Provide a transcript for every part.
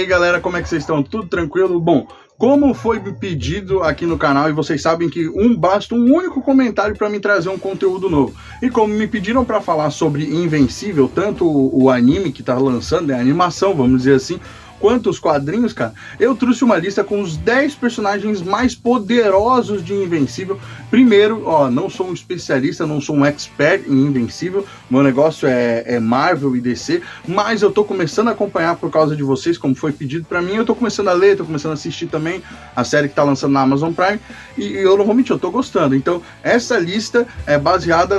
aí galera, como é que vocês estão? Tudo tranquilo? Bom, como foi pedido aqui no canal, e vocês sabem que basta um único comentário para me trazer um conteúdo novo. E como me pediram para falar sobre Invencível, tanto o anime que tá lançando, né, a animação, vamos dizer assim, quanto os quadrinhos, cara, eu trouxe uma lista com os 10 personagens mais poderosos de Invencível. Primeiro, ó, não sou um especialista, não sou um expert em Invencível, meu negócio é Marvel e DC, mas eu tô começando a acompanhar por causa de vocês, como foi pedido pra mim, eu tô começando a ler, tô começando a assistir também a série que tá lançando na Amazon Prime, e eu não vou mentir, eu tô gostando. Então, essa lista é baseada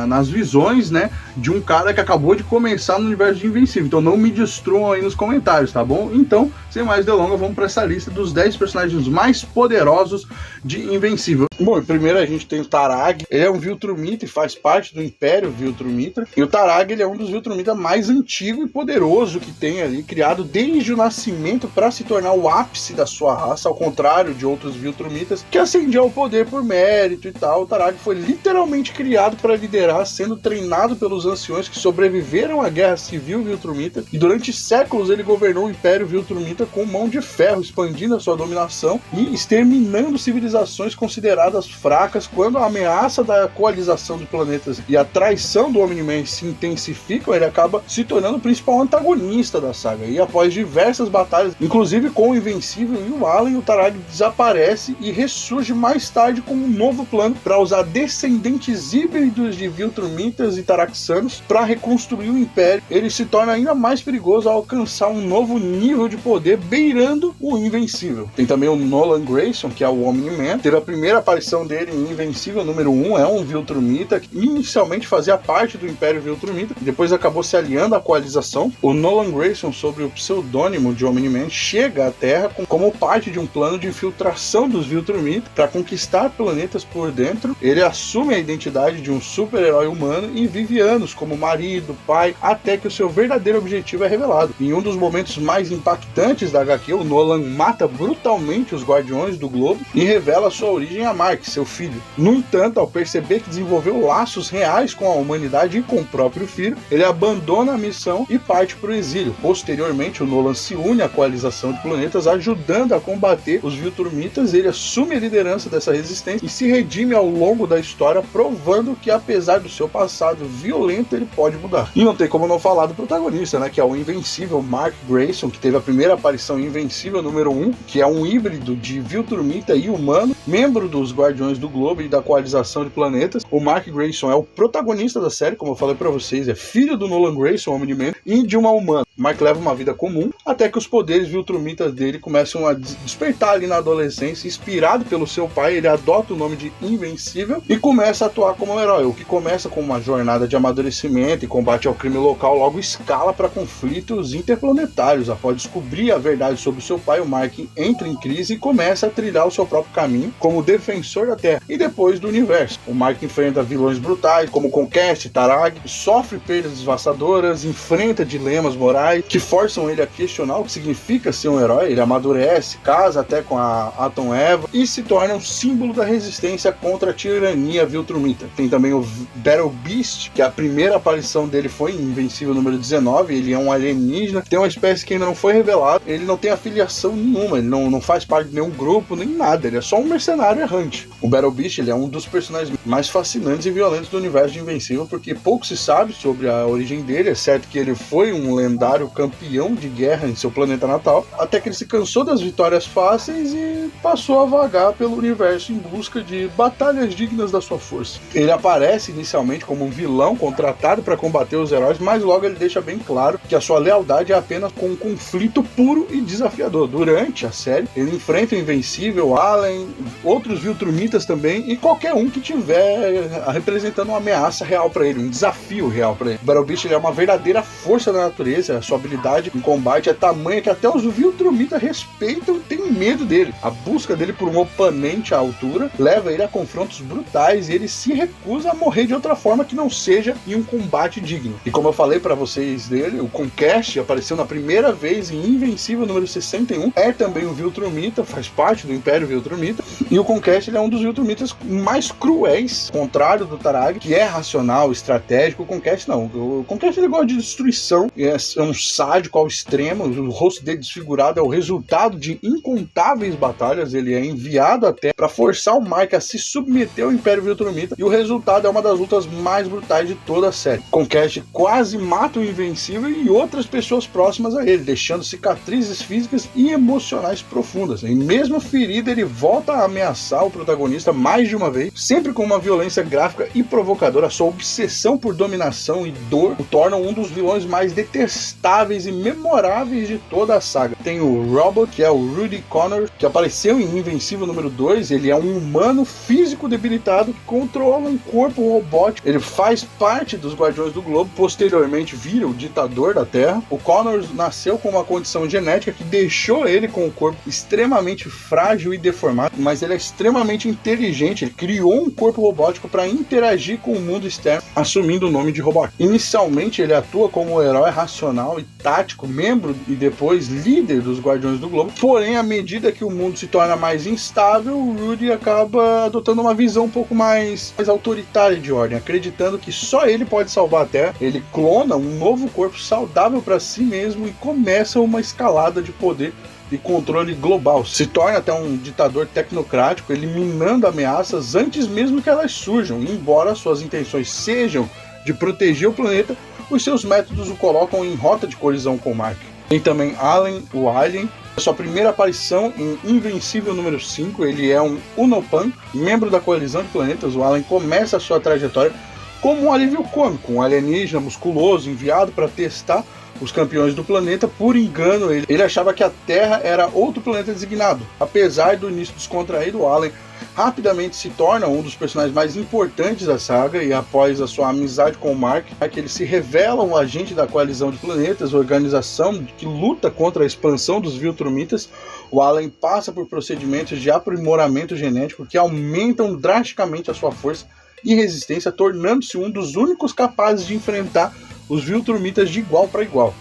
nas visões, né, de um cara que acabou de começar no universo de Invencível, então não me destruam aí nos comentários, tá bom? Então, sem mais delongas, vamos para essa lista dos 10 personagens mais poderosos de Invencível. Bom, primeiro a gente tem o Tarag. Ele é um Viltrumita e faz parte do Império Viltrumita. E o Tarag, ele é um dos Viltrumita mais antigo e poderoso que tem ali, criado desde o nascimento para se tornar o ápice da sua raça, ao contrário de outros Viltrumitas que ascendiam ao poder por mérito e tal. O Tarag foi literalmente criado para liderar, sendo treinado pelos anciões que sobreviveram à Guerra Civil Viltrumita, e durante séculos ele governou o Império Viltrumita com mão de ferro, expandindo a sua dominação e exterminando civilizações consideradas fracas. Quando a ameaça da coalização de planetas e a traição do Omni-Man se intensificam, ele acaba se tornando o principal antagonista da saga. E após diversas batalhas, inclusive com o Invencível e o Allen, o Tarag desaparece e ressurge mais tarde com um novo plano para usar descendentes híbridos de Viltrumitas e Taraxanos para reconstruir o Império. Ele se torna ainda mais perigoso ao alcançar um novo nível de poder, beirando o Invencível. Tem também o Nolan Grayson, que é o Omni-Man. Teve a primeira aparição dele em Invencível número 1, é um Viltrumita que inicialmente fazia parte do Império Viltrumita, depois acabou se aliando à coalização. O Nolan Grayson, sob o pseudônimo de Omni-Man, chega à Terra como parte de um plano de infiltração dos Viltrumita para conquistar planetas por dentro. Ele assume a identidade de um super-herói humano e vive anos como marido, pai, até que o seu verdadeiro objetivo é revelado. Em um dos momentos mais impactantes da HQ, o Nolan mata brutalmente os Guardiões do Globo e revela sua origem a Mark, seu filho. No entanto, ao perceber que desenvolveu laços reais com a humanidade e com o próprio filho, ele abandona a missão e parte para o exílio. Posteriormente, o Nolan se une à coalização de planetas, ajudando a combater os Viltrumitas. Ele assume a liderança dessa resistência e se redime ao longo da história, provando que apesar do seu passado violento, ele pode mudar. E não tem como não falar do protagonista, né, que é o Invencível Mark Grayson, que teve a primeira aparição em Invencível número 1, que é um híbrido de Viltrumita e humano, membro dos Guardiões do Globo e da coalização de planetas. O Mark Grayson é o protagonista da série, como eu falei pra vocês, é filho do Nolan Grayson, Omni-Man, e de uma humana. Mark leva uma vida comum, até que os poderes Viltrumitas dele começam a despertar ali na adolescência. Inspirado pelo seu pai, ele adota o nome de Invencível e começa a atuar como um herói. O que começa com uma jornada de amadurecimento e combate ao crime local, logo escala para conflitos interplanetários. Após descobrir a verdade sobre o seu pai, o Mark entra em crise e começa a trilhar o seu próprio caminho como defensor da Terra e depois do universo. O Mark enfrenta vilões brutais como Conquest, Tarag, sofre perdas devastadoras, enfrenta dilemas morais que forçam ele a questionar o que significa ser um herói. Ele amadurece, casa até com a Atom Eva e se torna um símbolo da resistência contra a tirania Viltrumita. Tem também o Battle Beast, que a primeira aparição dele foi em Invencível número 19. Ele é um alienígena, tem uma espécie que ainda não foi revelada, ele não tem afiliação nenhuma, ele não faz parte de nenhum grupo, nem nada, ele é só um mercenário errante. O Battle Beast, ele é um dos personagens mais fascinantes e violentos do universo de Invencível, porque pouco se sabe sobre a origem dele. É certo que ele foi um lendário campeão de guerra em seu planeta natal, até que ele se cansou das vitórias fáceis e passou a vagar pelo universo em busca de batalhas dignas da sua força. Ele aparece inicialmente como um vilão contratado para combater os heróis, mas logo ele deixa bem claro que a sua lealdade é apenas com um conflito puro e desafiador. Durante a série, ele enfrenta o Invencível, Allen, outros Viltrumitas também, e qualquer um que tiver representando uma ameaça real para ele, um desafio real para ele. O Battle Beast, ele é uma verdadeira força da natureza. A sua habilidade em combate é tamanha que até os Viltrumitas respeitam e têm medo dele. A busca dele por um oponente à altura leva ele a confrontos brutais e ele se recusa a morrer de outra forma que não seja em um combate digno. E como eu falei para vocês dele, o Conquest apareceu na primeira vez em Invencível número 61, é também um Viltrumita, faz parte do Império Viltrumita, e o Conquest, ele é um dos Viltrumitas mais cruéis, contrário do Tarag, que é racional, estratégico. O Conquest não. O Conquest, ele gosta de destruição, é um sádico ao extremo, o rosto dele desfigurado é o resultado de incontáveis batalhas. Ele é enviado até para forçar o Mark a se submeter ao Império Viltrumita, e o resultado é uma das lutas mais brutais de toda a série. Conquest quase mata o Invencível e outras pessoas próximas a ele, deixando cicatrizes físicas e emocionais profundas. E mesmo ferido, ele volta a ameaçar o protagonista mais de uma vez, sempre com uma violência gráfica e provocadora. Sua obsessão por dominação e dor o tornam um dos vilões mais detestáveis e memoráveis de toda a saga. Tem o Robot, que é o Rudy Connor, que apareceu em Invencível número 2. Ele é um humano físico debilitado que controla um corpo robótico. Ele faz parte dos Guardiões do Globo, posteriormente vira o ditador da Terra. O Connor nasceu com uma condição genética que deixou ele com o corpo extremamente frágil e deformado, mas ele é extremamente inteligente. Ele criou um corpo robótico para interagir com o mundo externo, assumindo o nome de Robot. Inicialmente ele atua como um herói racional e tático, membro e depois líder dos Guardiões do Globo. Porém, à medida que o mundo se torna mais instável, o Rudy acaba adotando uma visão um pouco mais autoritária de ordem, acreditando que só ele pode salvar a Terra. Ele clona um novo corpo saudável para si mesmo e começa uma escalada de poder e controle global. Se torna até um ditador tecnocrático, eliminando ameaças antes mesmo que elas surjam. E embora suas intenções sejam de proteger o planeta, os seus métodos o colocam em rota de colisão com o Mark. Tem também Allen, o Alien. Sua primeira aparição em Invencível número 5, ele é um Unopan, membro da coalizão de planetas. O Allen começa a sua trajetória como um alívio cômico, um alienígena musculoso enviado para testar os campeões do planeta. Por engano, ele achava que a Terra era outro planeta designado. Apesar do início descontraído, o Allen rapidamente se torna um dos personagens mais importantes da saga, e após a sua amizade com o Mark, ele se revela um agente da coalizão de planetas, organização que luta contra a expansão dos Viltrumitas. O Allen passa por procedimentos de aprimoramento genético que aumentam drasticamente a sua força e resistência, tornando-se um dos únicos capazes de enfrentar os Viltrumitas de igual para igual.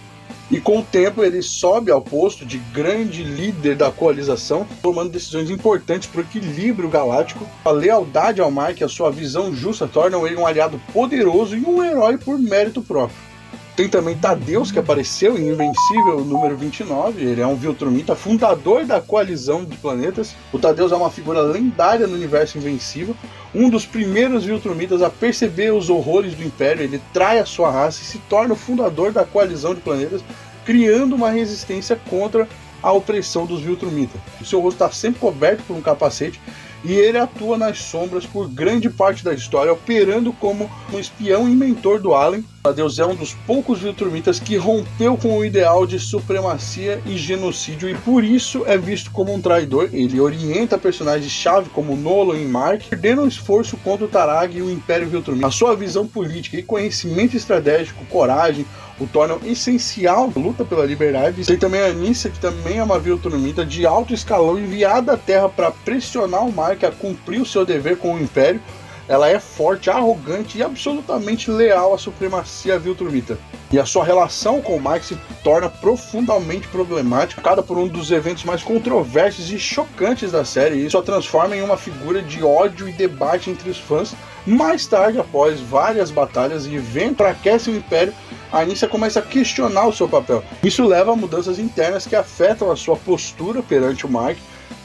E com o tempo ele sobe ao posto de grande líder da coalização, tomando decisões importantes para o equilíbrio galáctico. A lealdade ao Mark e a sua visão justa tornam ele um aliado poderoso e um herói por mérito próprio. Tem também Tadeus, que apareceu em Invencível número 29. Ele é um Viltrumita, fundador da coalizão de planetas. O Tadeus é uma figura lendária no universo Invencível, um dos primeiros Viltrumitas a perceber os horrores do Império. Ele trai a sua raça e se torna o fundador da coalizão de planetas, criando uma resistência contra a opressão dos Viltrumitas. O seu rosto está sempre coberto por um capacete e ele atua nas sombras por grande parte da história, operando como um espião e mentor do Allen. Tadeus é um dos poucos Viltrumitas que rompeu com o ideal de supremacia e genocídio, e por isso é visto como um traidor. Ele orienta personagens-chave como Nolo e Mark, perdendo o esforço contra o Tarag e o Império Viltrumita. A sua visão política e conhecimento estratégico, coragem, o tornam essencial na luta pela liberdade. Tem também a Anissa, que também é uma Viltrumita de alto escalão, enviada à Terra para pressionar o Mark a cumprir o seu dever com o Império. Ela é forte, arrogante e absolutamente leal à supremacia Viltrumita. E a sua relação com o Mark se torna profundamente problemática, marcada por um dos eventos mais controversos e chocantes da série. E isso a transforma em uma figura de ódio e debate entre os fãs. Mais tarde, após várias batalhas e eventos que enfraquecem o Império, a Anissa começa a questionar o seu papel. Isso leva a mudanças internas que afetam a sua postura perante o Mark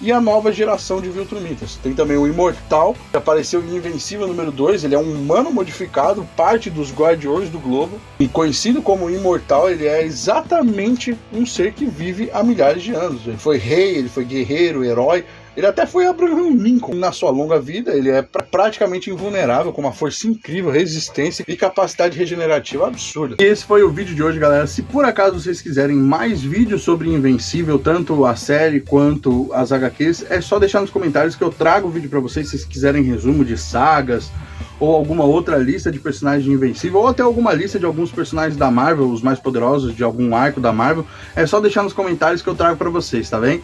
e a nova geração de Viltrumitas. Tem também o Imortal, que apareceu em Invencível número 2. Ele é um humano modificado, parte dos Guardiões do Globo, e conhecido como Imortal, ele é exatamente um ser que vive há milhares de anos. Ele foi rei, ele foi guerreiro, herói. Ele até foi Abraham Lincoln na sua longa vida. Ele é praticamente invulnerável, com uma força incrível, resistência e capacidade regenerativa absurda. E esse foi o vídeo de hoje, galera. Se por acaso vocês quiserem mais vídeos sobre Invencível, tanto a série quanto as HQs, é só deixar nos comentários que eu trago o vídeo pra vocês. Se vocês quiserem resumo de sagas ou alguma outra lista de personagens de Invencível, ou até alguma lista de alguns personagens da Marvel, os mais poderosos de algum arco da Marvel, é só deixar nos comentários que eu trago pra vocês, tá bem?